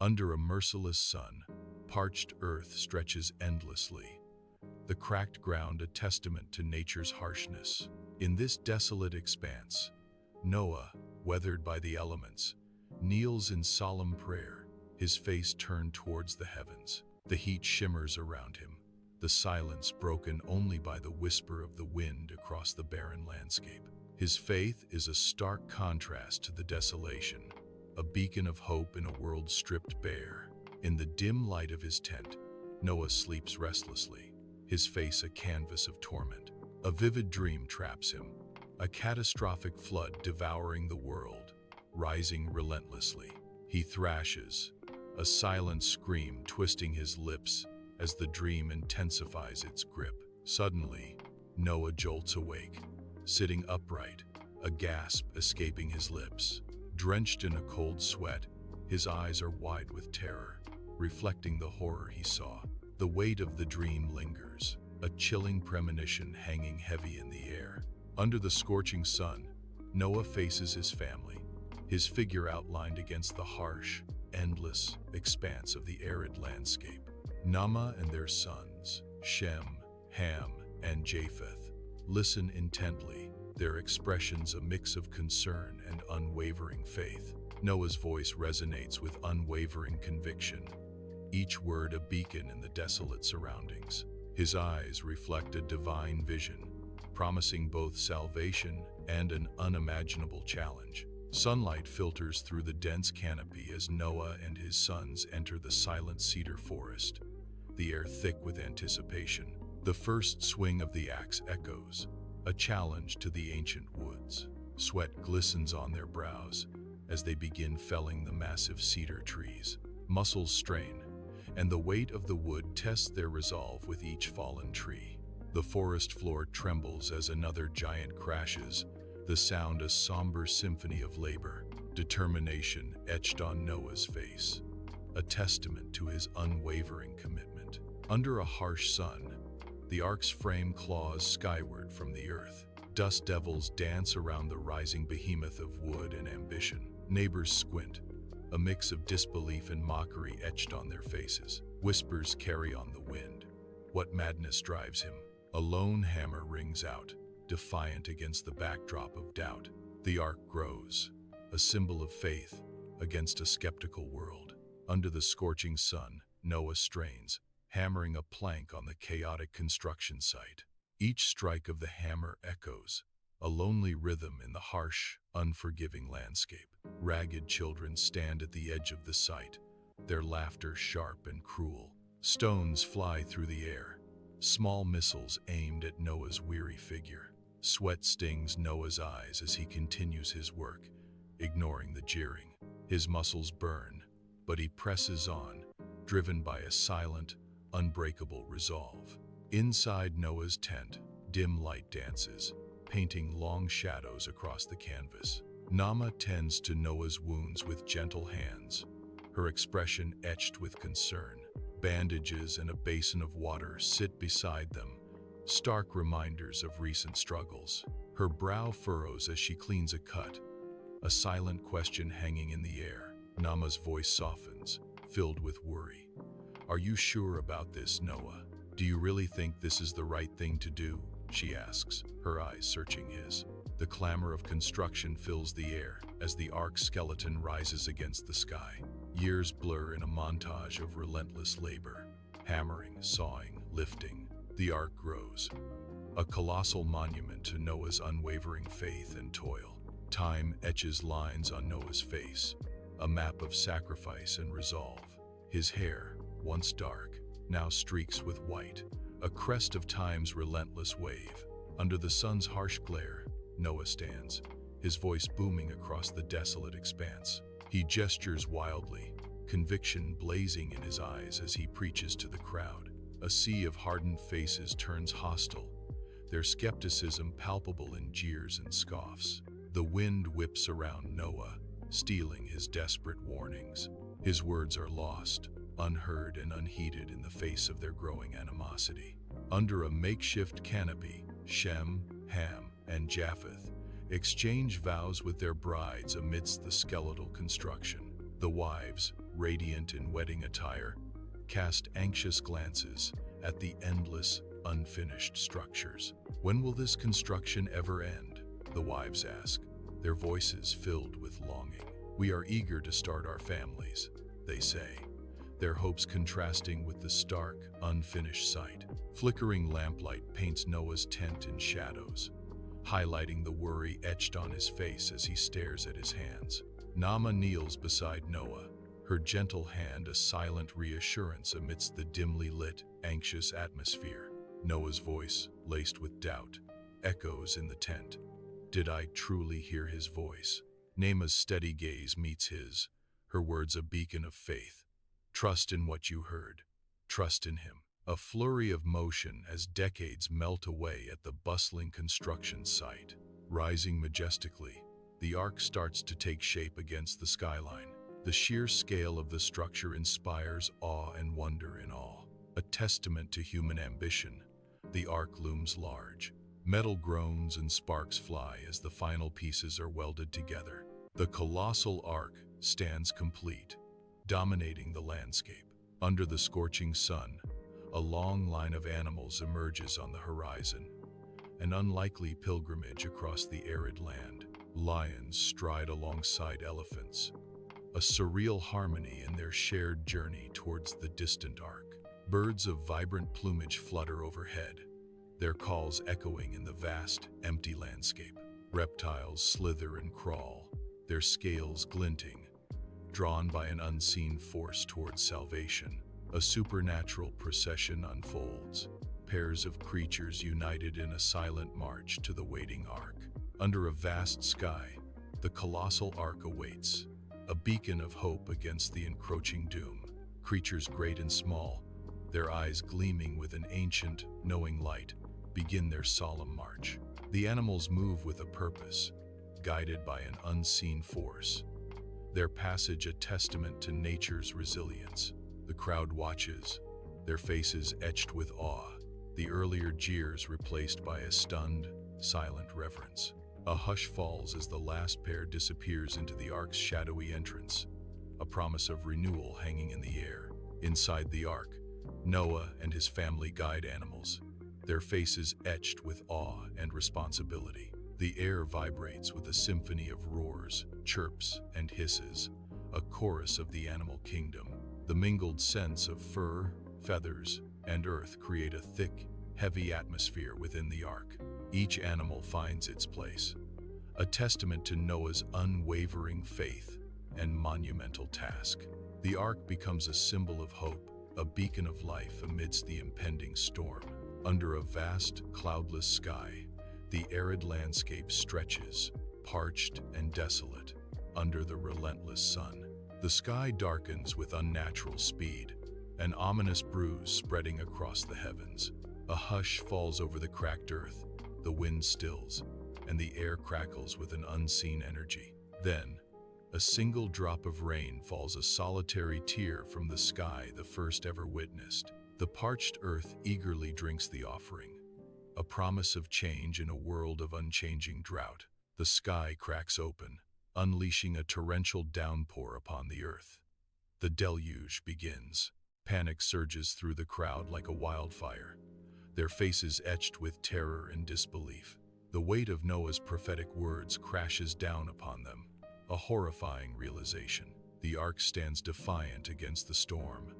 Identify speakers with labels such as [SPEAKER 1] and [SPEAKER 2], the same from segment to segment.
[SPEAKER 1] Under a merciless sun, parched earth stretches endlessly, the cracked ground a testament to nature's harshness. In this desolate expanse, Noah, weathered by the elements, kneels in solemn prayer, his face turned towards the heavens. The heat shimmers around him, the silence broken only by the whisper of the wind across the barren landscape. His faith is a stark contrast to the desolation, a beacon of hope in a world stripped bare. In the dim light of his tent, Noah sleeps restlessly, his face a canvas of torment. A vivid dream traps him, a catastrophic flood devouring the world, rising relentlessly. He thrashes, a silent scream twisting his lips as the dream intensifies its grip. Suddenly, Noah jolts awake, sitting upright, a gasp escaping his lips. Drenched in a cold sweat, his eyes are wide with terror, reflecting the horror he saw. The weight of the dream lingers, a chilling premonition hanging heavy in the air. Under the scorching sun, Noah faces his family, his figure outlined against the harsh, endless expanse of the arid landscape. Nama and their sons, Shem, Ham, and Japheth, listen intently, their expressions a mix of concern and unwavering faith. Noah's voice resonates with unwavering conviction, each word a beacon in the desolate surroundings. His eyes reflect a divine vision, promising both salvation and an unimaginable challenge. Sunlight filters through the dense canopy as Noah and his sons enter the silent cedar forest, the air thick with anticipation. The first swing of the axe echoes, a challenge to the ancient woods. Sweat glistens on their brows as they begin felling the massive cedar trees. Muscles strain, and the weight of the wood tests their resolve with each fallen tree. The forest floor trembles as another giant crashes, the sound a somber symphony of labor, determination etched on Noah's face, a testament to his unwavering commitment. Under a harsh sun, the ark's frame claws skyward from the earth. Dust devils dance around the rising behemoth of wood and ambition. Neighbors squint, a mix of disbelief and mockery etched on their faces. Whispers carry on the wind. What madness drives him? A lone hammer rings out, defiant against the backdrop of doubt. The ark grows, a symbol of faith against a skeptical world. Under the scorching sun, Noah strains, hammering a plank on the chaotic construction site. Each strike of the hammer echoes, a lonely rhythm in the harsh, unforgiving landscape. Ragged children stand at the edge of the site, their laughter sharp and cruel. Stones fly through the air, small missiles aimed at Noah's weary figure. Sweat stings Noah's eyes as he continues his work, ignoring the jeering. His muscles burn, but he presses on, driven by a silent, unbreakable resolve. Inside Noah's tent, dim light dances, painting long shadows across the canvas. Nama tends to Noah's wounds with gentle hands, her expression etched with concern. Bandages and a basin of water sit beside them, stark reminders of recent struggles. Her brow furrows as she cleans a cut, a silent question hanging in the air. Nama's voice softens, filled with worry. "Are you sure about this, Noah? Do you really think this is the right thing to do?" she asks, her eyes searching his. The clamor of construction fills the air as the ark's skeleton rises against the sky. Years blur in a montage of relentless labor, hammering, sawing, lifting. The ark grows, a colossal monument to Noah's unwavering faith and toil. Time etches lines on Noah's face, a map of sacrifice and resolve. His hair, once dark, now streaks with white, a crest of time's relentless wave. Under the sun's harsh glare, Noah stands, his voice booming across the desolate expanse. He gestures wildly, conviction blazing in his eyes as he preaches to the crowd. A sea of hardened faces turns hostile, their skepticism palpable in jeers and scoffs. The wind whips around Noah, stealing his desperate warnings. His words are lost, unheard and unheeded in the face of their growing animosity. Under a makeshift canopy, Shem, Ham, and Japheth exchange vows with their brides amidst the skeletal construction. The wives, radiant in wedding attire, cast anxious glances at the endless, unfinished structures. When will this construction ever end? The wives ask, their voices filled with longing. We are eager to start our families, they say, their hopes contrasting with the stark, unfinished sight. Flickering lamplight paints Noah's tent in shadows, highlighting the worry etched on his face as he stares at his hands. Naamah kneels beside Noah, her gentle hand a silent reassurance amidst the dimly lit, anxious atmosphere. Noah's voice, laced with doubt, echoes in the tent. Did I truly hear his voice? Naamah's steady gaze meets his, her words a beacon of faith. Trust in what you heard. Trust in him. A flurry of motion as decades melt away at the bustling construction site. Rising majestically, the ark starts to take shape against the skyline. The sheer scale of the structure inspires awe and wonder in all. A testament to human ambition, the ark looms large. Metal groans and sparks fly as the final pieces are welded together. The colossal ark stands complete, dominating the landscape. Under the scorching sun, a long line of animals emerges on the horizon, an unlikely pilgrimage across the arid land. Lions stride alongside elephants, a surreal harmony in their shared journey towards the distant ark. Birds of vibrant plumage flutter overhead, their calls echoing in the vast, empty landscape. Reptiles slither and crawl, their scales glinting, drawn by an unseen force towards salvation. A supernatural procession unfolds, pairs of creatures united in a silent march to the waiting ark. Under a vast sky, the colossal ark awaits, a beacon of hope against the encroaching doom. Creatures great and small, their eyes gleaming with an ancient, knowing light, begin their solemn march. The animals move with a purpose, guided by an unseen force, their passage a testament to nature's resilience. The crowd watches, their faces etched with awe, the earlier jeers replaced by a stunned, silent reverence. A hush falls as the last pair disappears into the ark's shadowy entrance, a promise of renewal hanging in the air. Inside the ark, Noah and his family guide animals, their faces etched with awe and responsibility. The air vibrates with a symphony of roars, chirps, and hisses, a chorus of the animal kingdom. The mingled scents of fur, feathers, and earth create a thick, heavy atmosphere within the ark. Each animal finds its place, a testament to Noah's unwavering faith and monumental task. The ark becomes a symbol of hope, a beacon of life amidst the impending storm. Under a vast, cloudless sky, the arid landscape stretches, parched and desolate, under the relentless sun. The sky darkens with unnatural speed, an ominous bruise spreading across the heavens. A hush falls over the cracked earth, the wind stills, and the air crackles with an unseen energy. Then, a single drop of rain falls, a solitary tear from the sky the first ever witnessed. The parched earth eagerly drinks the offering, a promise of change in a world of unchanging drought. The sky cracks open, unleashing a torrential downpour upon the earth. The deluge begins. Panic surges through the crowd like a wildfire, their faces etched with terror and disbelief. The weight of Noah's prophetic words crashes down upon them, a horrifying realization. The ark stands defiant against the storm,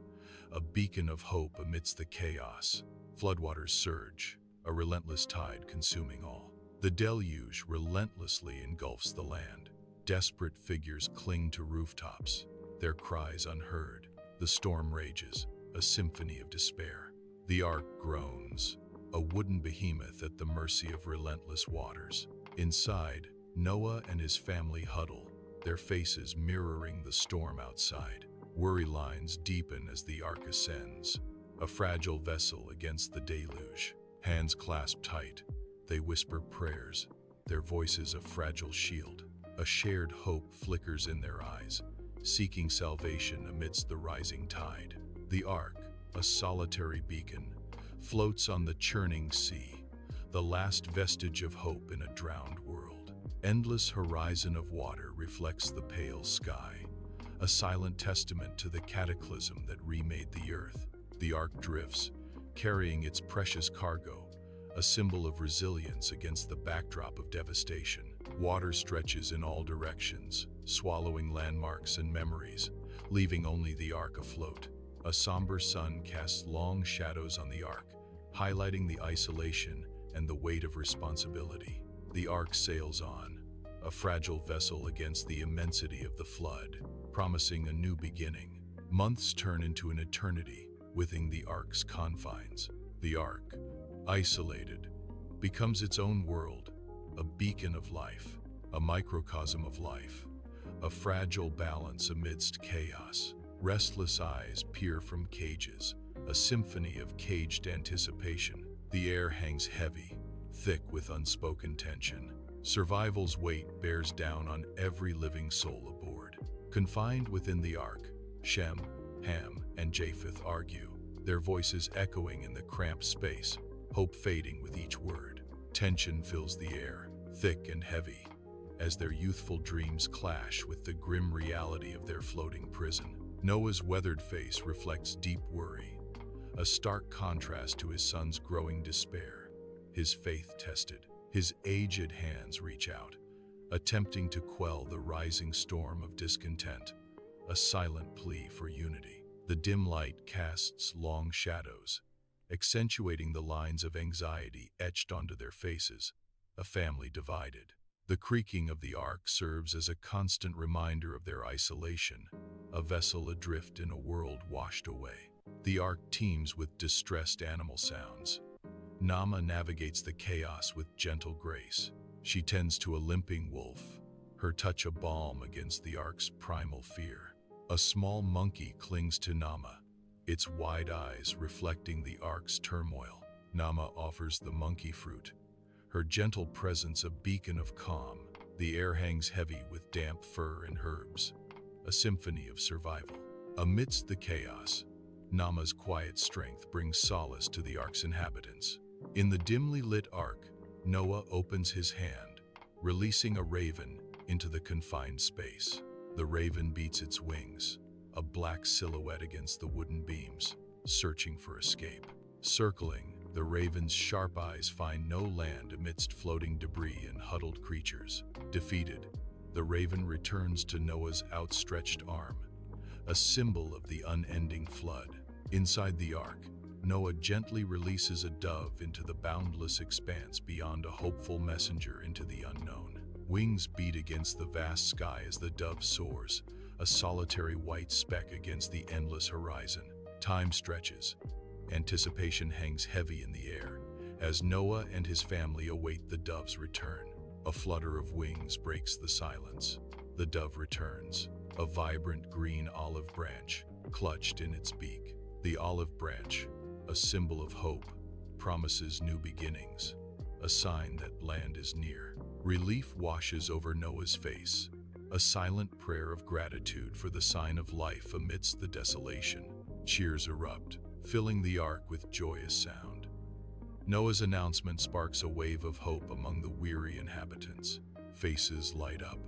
[SPEAKER 1] a beacon of hope amidst the chaos. Floodwaters surge, a relentless tide consuming all. The deluge relentlessly engulfs the land. Desperate figures cling to rooftops, their cries unheard. The storm rages, a symphony of despair. The ark groans, a wooden behemoth at the mercy of relentless waters. Inside, Noah and his family huddle, their faces mirroring the storm outside. Worry lines deepen as the ark ascends, a fragile vessel against the deluge. Hands clasped tight, they whisper prayers, their voices a fragile shield. A shared hope flickers in their eyes, seeking salvation amidst the rising tide. The ark, a solitary beacon, floats on the churning sea, the last vestige of hope in a drowned world. Endless horizon of water reflects the pale sky, a silent testament to the cataclysm that remade the earth. The ark drifts, carrying its precious cargo, a symbol of resilience against the backdrop of devastation. Water stretches in all directions, swallowing landmarks and memories, leaving only the ark afloat. A somber sun casts long shadows on the ark, highlighting the isolation and the weight of responsibility. The ark sails on, a fragile vessel against the immensity of the flood, promising a new beginning. Months turn into an eternity within the ark's confines. The ark, isolated, becomes its own world, a beacon of life, a microcosm of life, a fragile balance amidst chaos. Restless eyes peer from cages, a symphony of caged anticipation. The air hangs heavy, thick with unspoken tension. Survival's weight bears down on every living soul aboard. Confined within the ark, Shem, Ham, and Japheth argue, their voices echoing in the cramped space, hope fading with each word. Tension fills the air, thick and heavy, as their youthful dreams clash with the grim reality of their floating prison. Noah's weathered face reflects deep worry, a stark contrast to his son's growing despair. His faith tested, his aged hands reach out, attempting to quell the rising storm of discontent, a silent plea for unity. The dim light casts long shadows, accentuating the lines of anxiety etched onto their faces, a family divided. The creaking of the ark serves as a constant reminder of their isolation, a vessel adrift in a world washed away. The ark teems with distressed animal sounds. Nama navigates the chaos with gentle grace. She tends to a limping wolf, her touch a balm against the ark's primal fear. A small monkey clings to Nama, its wide eyes reflecting the ark's turmoil. Nama offers the monkey fruit, her gentle presence a beacon of calm. The air hangs heavy with damp fur and herbs, a symphony of survival. Amidst the chaos, Nama's quiet strength brings solace to the ark's inhabitants. In the dimly lit ark, Noah opens his hand, releasing a raven into the confined space. The raven beats its wings, a black silhouette against the wooden beams, searching for escape. Circling, the raven's sharp eyes find no land amidst floating debris and huddled creatures. Defeated, the raven returns to Noah's outstretched arm, a symbol of the unending flood. Inside the ark, Noah gently releases a dove into the boundless expanse beyond, a hopeful messenger into the unknown. Wings beat against the vast sky as the dove soars, a solitary white speck against the endless horizon. Time stretches. Anticipation hangs heavy in the air as Noah and his family await the dove's return. A flutter of wings breaks the silence. The dove returns, a vibrant green olive branch clutched in its beak. The olive branch, a symbol of hope, promises new beginnings, a sign that land is near. Relief washes over Noah's face, a silent prayer of gratitude for the sign of life amidst the desolation. Cheers erupt, filling the ark with joyous sound. Noah's announcement sparks a wave of hope among the weary inhabitants. Faces light up,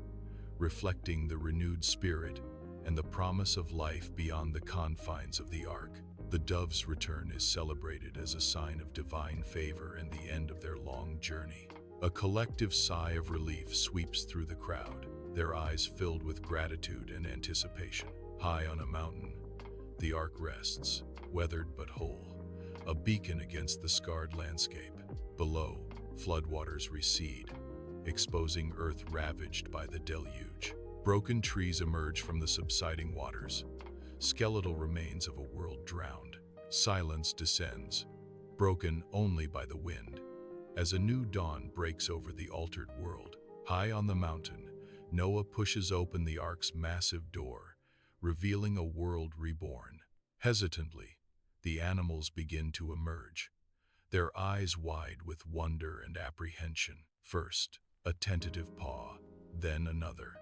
[SPEAKER 1] reflecting the renewed spirit and the promise of life beyond the confines of the ark. The dove's return is celebrated as a sign of divine favor and the end of their long journey. A collective sigh of relief sweeps through the crowd, their eyes filled with gratitude and anticipation. High on a mountain, the ark rests, weathered but whole, a beacon against the scarred landscape. Below, floodwaters recede, exposing earth ravaged by the deluge. Broken trees emerge from the subsiding waters, skeletal remains of a world drowned. Silence descends, broken only by the wind, as a new dawn breaks over the altered world. High on the mountain, Noah pushes open the ark's massive door, revealing a world reborn. Hesitantly, the animals begin to emerge, their eyes wide with wonder and apprehension. First, a tentative paw, then another,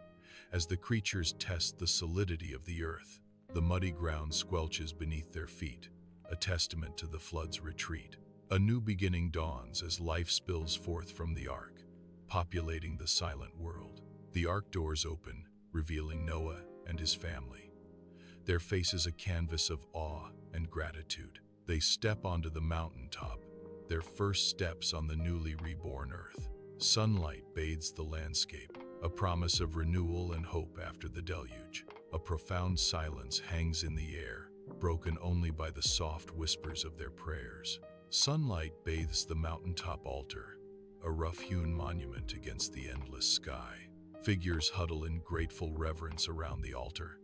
[SPEAKER 1] as the creatures test the solidity of the earth. The muddy ground squelches beneath their feet, a testament to the flood's retreat. A new beginning dawns as life spills forth from the ark, populating the silent world. The ark doors open, revealing Noah, and his family. Their faces a canvas of awe and gratitude. They step onto the mountaintop, their first steps on the newly reborn earth. Sunlight bathes the landscape, a promise of renewal and hope after the deluge. A profound silence hangs in the air, broken only by the soft whispers of their prayers. Sunlight bathes the mountaintop altar, a rough-hewn monument against the endless sky. Figures huddle in grateful reverence around the altar,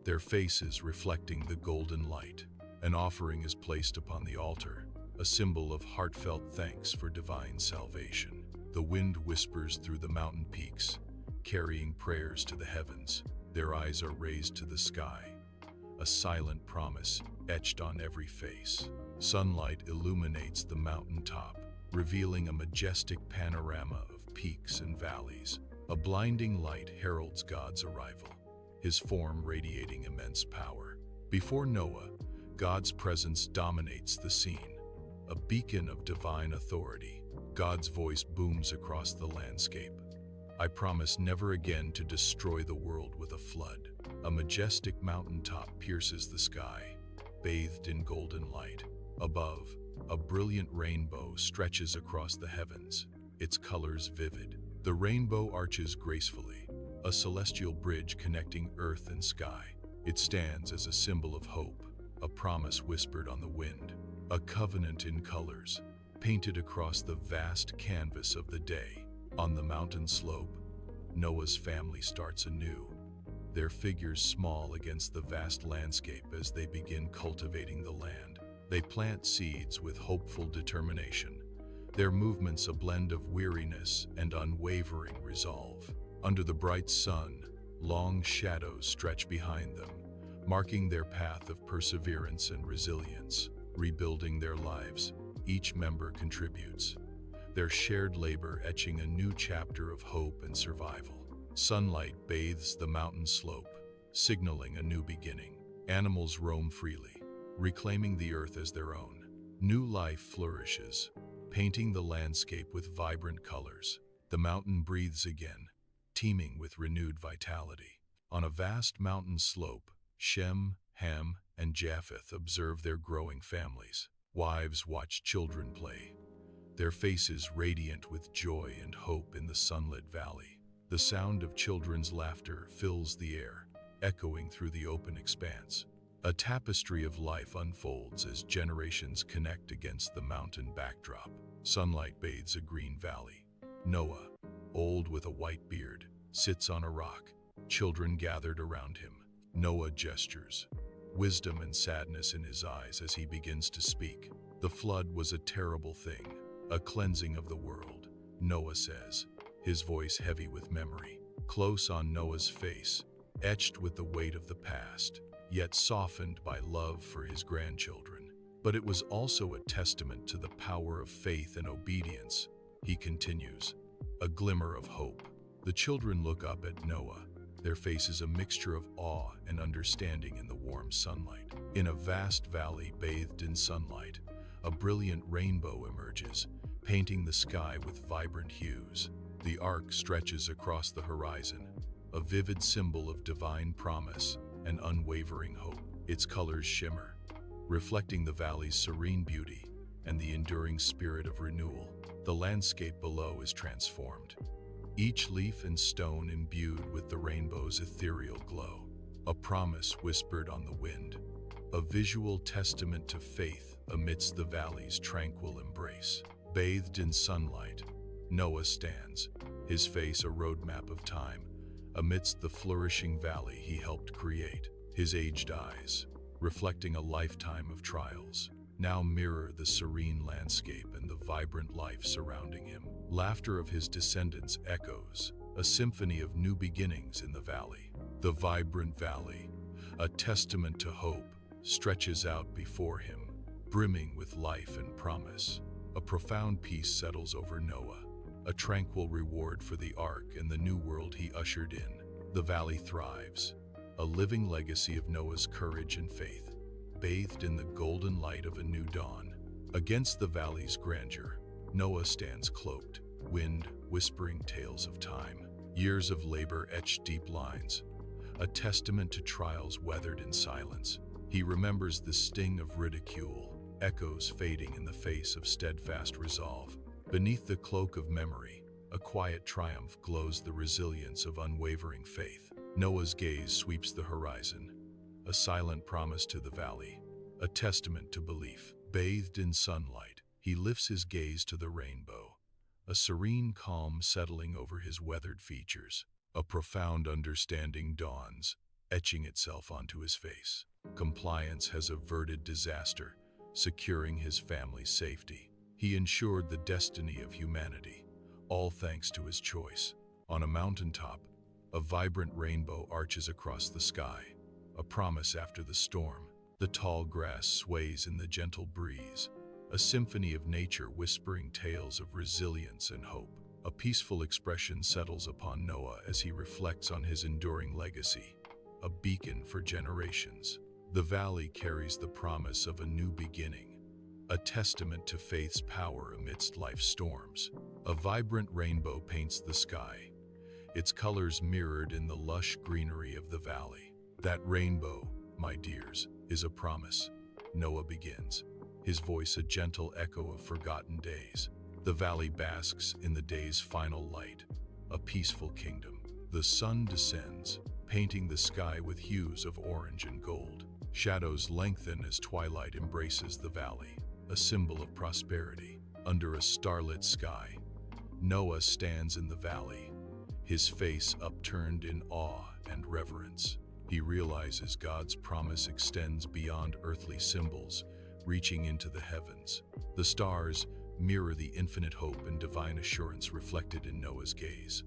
[SPEAKER 1] their faces reflecting the golden light. An offering is placed upon the altar, a symbol of heartfelt thanks for divine salvation. The wind whispers through the mountain peaks, carrying prayers to the heavens. Their eyes are raised to the sky, a silent promise etched on every face. Sunlight illuminates the mountaintop, revealing a majestic panorama of peaks and valleys. A blinding light heralds God's arrival, his form radiating immense power. Before Noah, God's presence dominates the scene, a beacon of divine authority. God's voice booms across the landscape. I promise never again to destroy the world with a flood. A majestic mountaintop pierces the sky, bathed in golden light. Above, a brilliant rainbow stretches across the heavens, its colors vivid. The rainbow arches gracefully, a celestial bridge connecting earth and sky. It stands as a symbol of hope, a promise whispered on the wind, a covenant in colors, painted across the vast canvas of the day. On the mountain slope, Noah's family starts anew, their figures small against the vast landscape as they begin cultivating the land. They plant seeds with hopeful determination, their movements a blend of weariness and unwavering resolve. Under the bright sun, long shadows stretch behind them, marking their path of perseverance and resilience. Rebuilding their lives, each member contributes, their shared labor etching a new chapter of hope and survival. Sunlight bathes the mountain slope, signaling a new beginning. Animals roam freely, reclaiming the earth as their own. New life flourishes, painting the landscape with vibrant colors. The mountain breathes again, teeming with renewed vitality. On a vast mountain slope, Shem, Ham, and Japheth observe their growing families. Wives watch children play, their faces radiant with joy and hope in the sunlit valley. The sound of children's laughter fills the air, echoing through the open expanse. A tapestry of life unfolds as generations connect against the mountain backdrop. Sunlight bathes a green valley. Noah, old with a white beard, sits on a rock. Children gathered around him. Noah gestures, wisdom and sadness in his eyes as he begins to speak. The flood was a terrible thing, a cleansing of the world, Noah says, his voice heavy with memory. Close on Noah's face, etched with the weight of the past, yet softened by love for his grandchildren. But it was also a testament to the power of faith and obedience. He continues, a glimmer of hope. The children look up at Noah, their faces a mixture of awe and understanding in the warm sunlight. In a vast valley bathed in sunlight, a brilliant rainbow emerges, painting the sky with vibrant hues. The arc stretches across the horizon, a vivid symbol of divine promise and unwavering hope. Its colors shimmer, reflecting the valley's serene beauty and the enduring spirit of renewal. The landscape below is transformed, each leaf and stone imbued with the rainbow's ethereal glow, a promise whispered on the wind, a visual testament to faith amidst the valley's tranquil embrace. Bathed in sunlight, Noah stands, his face a roadmap of time, amidst the flourishing valley he helped create. His aged eyes, reflecting a lifetime of trials, now mirror the serene landscape and the vibrant life surrounding him. Laughter of his descendants echoes, a symphony of new beginnings in the valley. The vibrant valley, a testament to hope, stretches out before him, brimming with life and promise. A profound peace settles over Noah, a tranquil reward for the ark and the new world he ushered in. The valley thrives, a living legacy of Noah's courage and faith, bathed in the golden light of a new dawn. Against the valley's grandeur, Noah stands cloaked, wind whispering tales of time. Years of labor etch deep lines, a testament to trials weathered in silence. He remembers the sting of ridicule, echoes fading in the face of steadfast resolve. Beneath the cloak of memory, a quiet triumph glows the resilience of unwavering faith. Noah's gaze sweeps the horizon, a silent promise to the valley, a testament to belief. Bathed in sunlight, he lifts his gaze to the rainbow, a serene calm settling over his weathered features. A profound understanding dawns, etching itself onto his face. Compliance has averted disaster, securing his family's safety. He ensured the destiny of humanity, all thanks to his choice. On a mountaintop, a vibrant rainbow arches across the sky, a promise after the storm. The tall grass sways in the gentle breeze, a symphony of nature whispering tales of resilience and hope. A peaceful expression settles upon Noah as he reflects on his enduring legacy, a beacon for generations. The valley carries the promise of a new beginning, a testament to faith's power amidst life's storms. A vibrant rainbow paints the sky, its colors mirrored in the lush greenery of the valley. That rainbow, my dears, is a promise. Noah begins, his voice a gentle echo of forgotten days. The valley basks in the day's final light, a peaceful kingdom. The sun descends, painting the sky with hues of orange and gold. Shadows lengthen as twilight embraces the valley, a symbol of prosperity. Under a starlit sky, Noah stands in the valley, his face upturned in awe and reverence. He realizes God's promise extends beyond earthly symbols, reaching into the heavens. The stars mirror the infinite hope and divine assurance reflected in Noah's gaze.